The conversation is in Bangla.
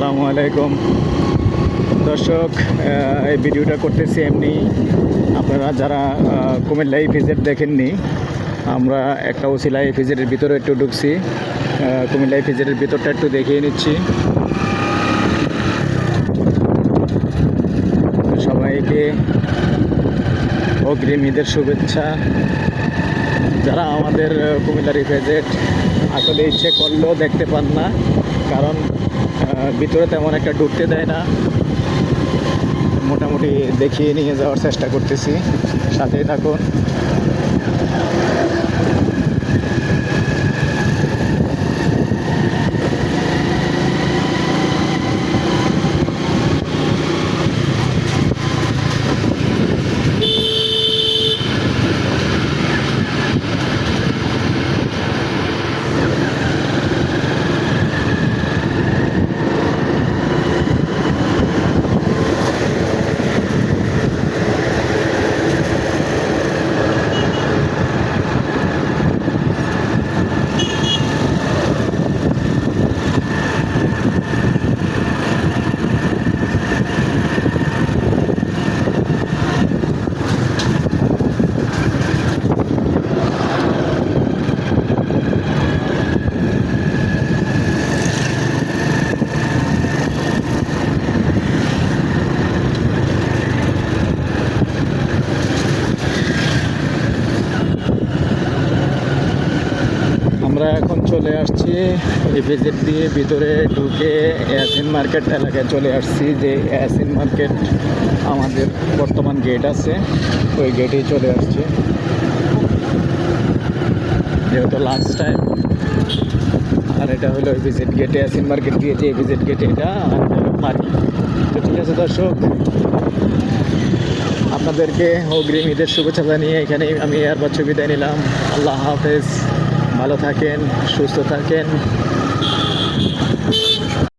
আসসালামু আলাইকুম দর্শক, এই ভিডিওটা করতেছি এমনি। আপনারা যারা কুমিল্লা ইপিজেড দেখেননি, আমরা একটা ওসিলা ইপিজেডের ভিতরে একটু ঢুকছি। কুমিল্লা ইপিজেডের ভিতরটা একটু দেখিয়ে নিচ্ছি। সবাইকে অগ্রিম ঈদের শুভেচ্ছা। যারা আমাদের কুমিল্লার ইপিজেড আসলে ইচ্ছে করলেও দেখতে পান না, কারণ ভিতরে তেমন একটা ঢুকতে দেয় না। মোটামুটি দেখিয়ে নিয়ে যাওয়ার চেষ্টা করতেছি, সাথেই থাকুন। আমরা এখন চলে আসছি ইপিজেড দিয়ে ভিতরে ঢুকে ইয়াসিন মার্কেট এলাকায় চলে আসছি। যে ইয়াসিন মার্কেট আমাদের বর্তমান গেট আছে, ওই গেটেই চলে আসছি। যেহেতু লাস্ট টাইম, আর এটা হলো ইপিজেড গেট। ইয়াসিন মার্কেট দিয়েছে ইপিজেড গেট, এটা আর পার্কিং। তো ঠিক আছে দর্শক, আপনাদেরকে অগ্রিম ঈদের শুভেচ্ছা জানিয়ে এখানেই আমি এয়ারবাদ বিদায় নিলাম। আল্লাহ হাফেজ, ভালো থাকেন, সুস্থ থাকেন।